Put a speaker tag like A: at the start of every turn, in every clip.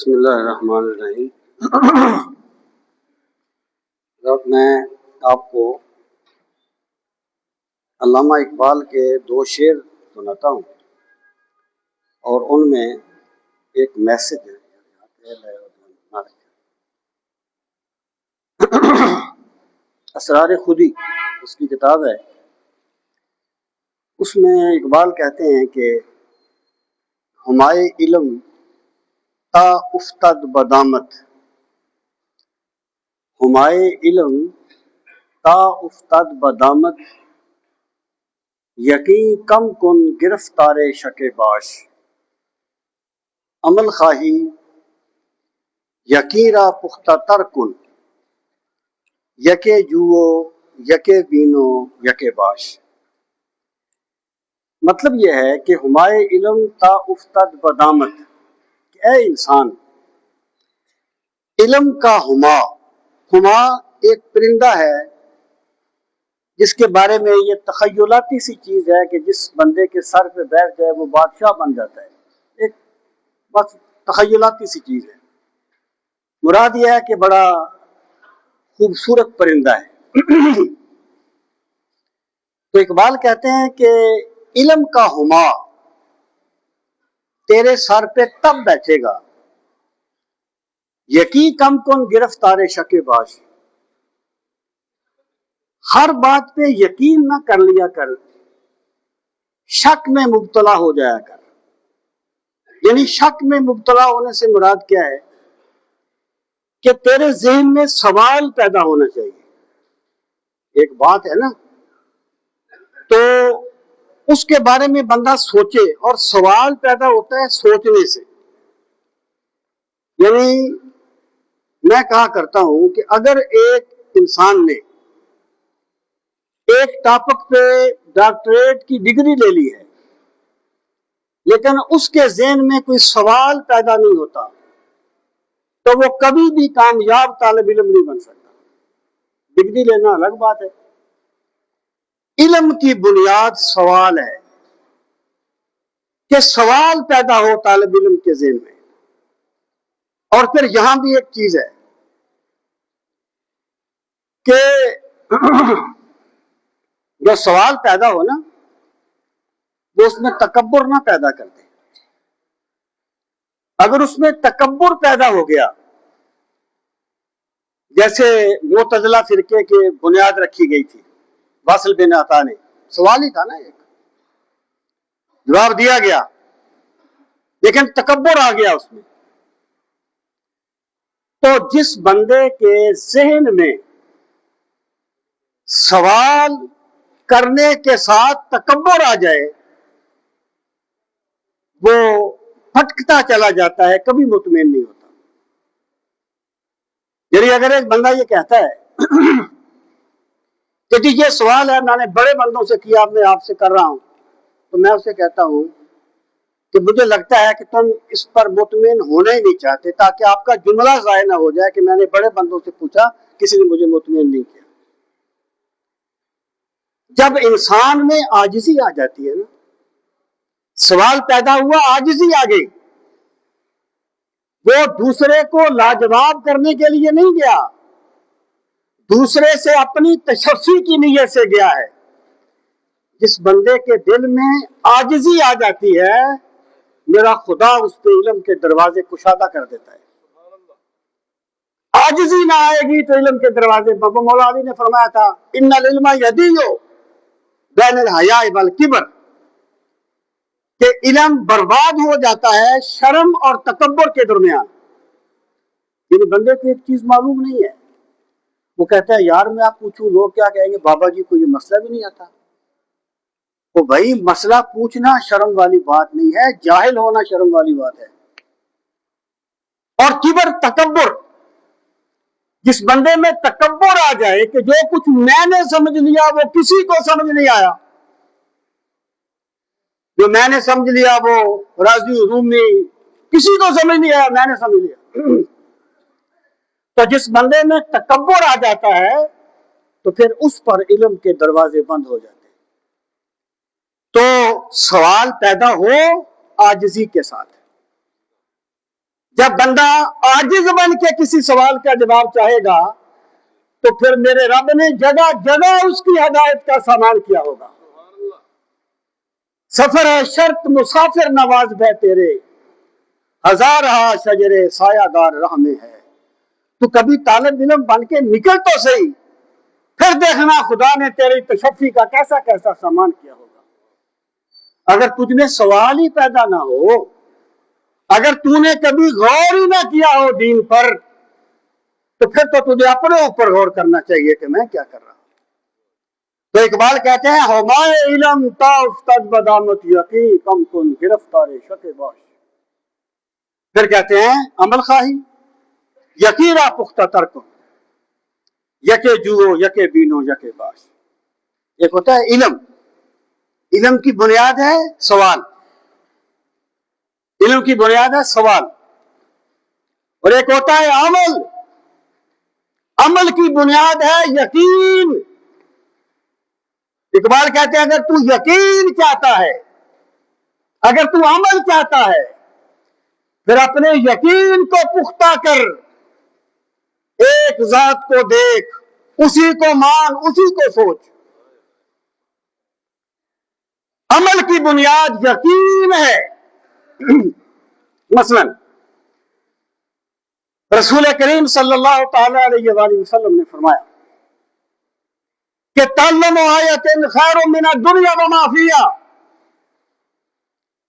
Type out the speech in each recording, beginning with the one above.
A: بسم اللہ الرحمن الرحیم۔ اب میں آپ کو علامہ اقبال کے دو شعر سناتا ہوں اور ان میں ایک میسج ہے۔ اسرار خودی اس کی کتاب ہے، اس میں اقبال کہتے ہیں کہ ہمائے علم تا افتد بدامت، ہمائے علم تا افتد بدامت، یقین کم کن گرفتار شک باش، عمل خواہی یقین را پختہ تر کن، یکے جوو یکے بینو یکے باش۔ مطلب یہ ہے کہ ہمائے علم تا افتد بدامت، کہ اے انسان، علم کا ہما ایک پرندہ ہے جس کے بارے میں یہ تخیلاتی سی چیز ہے کہ جس بندے کے سر پہ بیٹھ جائے وہ بادشاہ بن جاتا ہے، ایک بس تخیلاتی سی چیز ہے۔ مراد یہ ہے کہ بڑا خوبصورت پرندہ ہے۔ تو اقبال کہتے ہیں کہ علم کا ہما تیرے سر پہ تب بیٹھے گا، یقین کم کن گرفتار شک باش، ہر بات پہ یقین نہ کر لیا کر، شک میں مبتلا ہو جایا کر۔ یعنی شک میں مبتلا ہونے سے مراد کیا ہے کہ تیرے ذہن میں سوال پیدا ہونا چاہیے۔ ایک بات ہے نا، تو اس کے بارے میں بندہ سوچے، اور سوال پیدا ہوتا ہے سوچنے سے۔ یعنی میں کہا کرتا ہوں کہ اگر ایک انسان نے ایک ٹاپک پہ ڈاکٹریٹ کی ڈگری لے لی ہے لیکن اس کے ذہن میں کوئی سوال پیدا نہیں ہوتا تو وہ کبھی بھی کامیاب طالب علم نہیں بن سکتا۔ ڈگری لینا الگ بات ہے، علم کی بنیاد سوال ہے، کہ سوال پیدا ہو طالب علم کے ذہن میں۔ اور پھر یہاں بھی ایک چیز ہے کہ جو سوال پیدا ہو نا، وہ اس میں تکبر نہ پیدا کرتے۔ اگر اس میں تکبر پیدا ہو گیا، جیسے معتزلہ فرقے کی بنیاد رکھی گئی تھی واصل بن عطا نے، سوال ہی تھا نا، ایک جواب دیا گیا لیکن تکبر آ گیا اس میں۔ تو جس بندے کے ذہن میں سوال کرنے کے ساتھ تکبر آ جائے، وہ پھٹکتا چلا جاتا ہے، کبھی مطمئن نہیں ہوتا۔ یعنی اگر ایک بندہ یہ کہتا ہے کہ جی یہ سوال ہے میں نے بڑے بندوں سے کیا، میں آپ سے کر رہا ہوں، تو میں اسے کہتا ہوں کہ مجھے لگتا ہے کہ تم اس پر مطمئن ہونا ہی نہیں چاہتے، تاکہ آپ کا جملہ ضائع نہ ہو جائے کہ میں نے بڑے بندوں سے پوچھا کسی نے مجھے مطمئن نہیں کیا۔ جب انسان میں عاجزی آ جاتی ہے نا، سوال پیدا ہوا، عاجزی آ گئی، وہ دوسرے کو لاجواب کرنے کے لیے نہیں گیا، دوسرے سے اپنی تشفی کی نیت سے گیا ہے۔ جس بندے کے دل میں عاجزی آ جاتی ہے، میرا خدا اس پہ علم کے دروازے کشادہ کر دیتا ہے۔ عاجزی نہ آئے گی تو علم کے دروازے، بابا مولا علی نے فرمایا تھا ان العلم یدیو بین الحیاء والکبر، کہ علم برباد ہو جاتا ہے شرم اور تکبر کے درمیان۔ یعنی بندے کو ایک چیز معلوم نہیں ہے، وہ کہتا ہے یار میں آپ پوچھوں لوگ کیا کہیں گے، بابا جی کو یہ مسئلہ بھی نہیں آتا۔ تو بھائی مسئلہ پوچھنا شرم والی بات نہیں ہے، جاہل ہونا شرم والی بات ہے۔ اور کبر، تکبر، جس بندے میں تکبر آ جائے کہ جو کچھ میں نے سمجھ لیا وہ کسی کو سمجھ نہیں آیا، جو میں نے سمجھ لیا وہ رازی رومی کسی کو سمجھ نہیں آیا، میں نے سمجھ لیا۔ تو جس بندے میں تکبر آ جاتا ہے تو پھر اس پر علم کے دروازے بند ہو جاتے ہیں۔ تو سوال پیدا ہو عاجزی کے ساتھ، جب بندہ عاجز بن کے کسی سوال کا جواب چاہے گا تو پھر میرے رب نے جگہ جگہ اس کی ہدایت کا سامان کیا ہوگا. سفر ہے شرط مسافر نواز بہ تیرے، ہزار شجرے سایہ دار راہ میں ہے. تو کبھی طالب علم بن کے نکل تو صحیح، پھر دیکھنا خدا نے تیری تشفی کا کیسا کیسا سامان کیا ہوگا. اگر تجھ میں سوال ہی پیدا نہ ہو، اگر تو نے کبھی غور ہی نہ کیا ہو دین پر، تو پھر تو تجھے اپنے اوپر غور کرنا چاہیے کہ میں کیا کر رہا ہوں. تو اقبال کہتے ہیں ہمائے علم تا افتد بدامت یقین کم کن گرفتار شک باش. پھر کہتے ہیں عمل خواہی یقیرا پختہ تر کن، یکے جوو یکے بینو یکے باش. ایک ہوتا ہے علم، علم کی بنیاد ہے سوال، علم کی بنیاد ہے سوال. اور ایک ہوتا ہے عمل، عمل کی بنیاد ہے یقین. اقبال کہتے ہیں اگر تو یقین چاہتا ہے، اگر تو عمل چاہتا ہے، پھر اپنے یقین کو پختہ کر، ایک ذات کو دیکھ، اسی کو مان، اسی کو سوچ. عمل کی بنیاد یقین ہے. مثلا رسول کریم صلی اللہ تعالی علیہ وآلہ وسلم نے فرمایا کہ تعلم آیت خیر من الدنیا وما فیہا.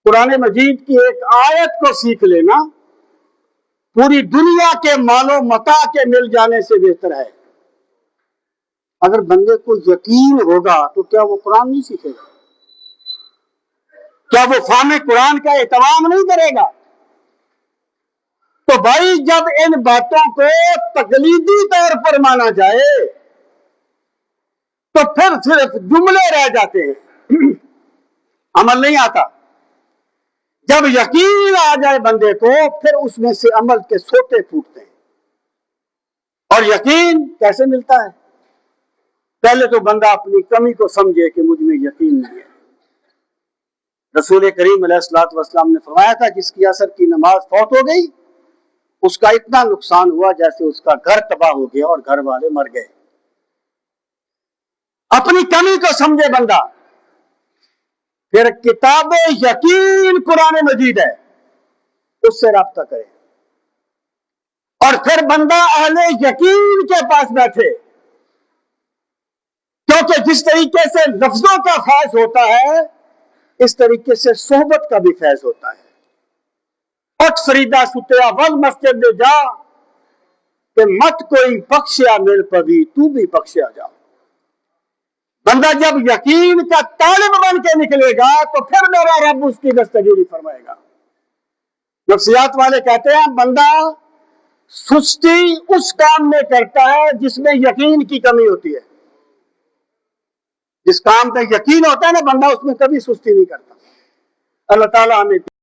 A: قرآن مجید کی ایک آیت کو سیکھ لینا پوری دنیا کے مال و متاع کے مل جانے سے بہتر ہے. اگر بندے کو یقین ہوگا تو کیا وہ قرآن نہیں سیکھے گا؟ کیا وہ فہم قرآن کا اہتمام نہیں کرے گا؟ تو بھائی جب ان باتوں کو تقلیدی طور پر مانا جائے تو پھر صرف جملے رہ جاتے ہیں، عمل نہیں آتا. جب یقین آ جائے بندے کو پھر اس میں سے عمل کے سوتے پھوٹتے ہیں. اور یقین کیسے ملتا ہے؟ پہلے تو بندہ اپنی کمی کو سمجھے کہ مجھ میں یقین نہیں ہے. رسول کریم علیہ الصلوۃ والسلام نے فرمایا تھا جس کی عصر کی نماز فوت ہو گئی اس کا اتنا نقصان ہوا جیسے اس کا گھر تباہ ہو گیا اور گھر والے مر گئے. اپنی کمی کو سمجھے بندہ. پھر کتاب یقین قرآن مجید ہے، اس سے رابطہ کرے. اور پھر بندہ اہل یقین کے پاس بیٹھے، کیونکہ جس طریقے سے لفظوں کا فیض ہوتا ہے اس طریقے سے صحبت کا بھی فیض ہوتا ہے. اٹھ فریدا ستیا ول مسجد جا کہ مت کوئی بخشیا مل پبھی تو بھی بخشیا جا. بندہ جب یقین کا طالب بن کے نکلے گا تو پھر میرا رب اس کی دستگیری فرمائے گا. نفسیات والے کہتے ہیں بندہ سستی اس کام میں کرتا ہے جس میں یقین کی کمی ہوتی ہے. جس کام پہ یقین ہوتا ہے نا بندہ اس میں کبھی سستی نہیں کرتا. اللہ تعالیٰ ہمیں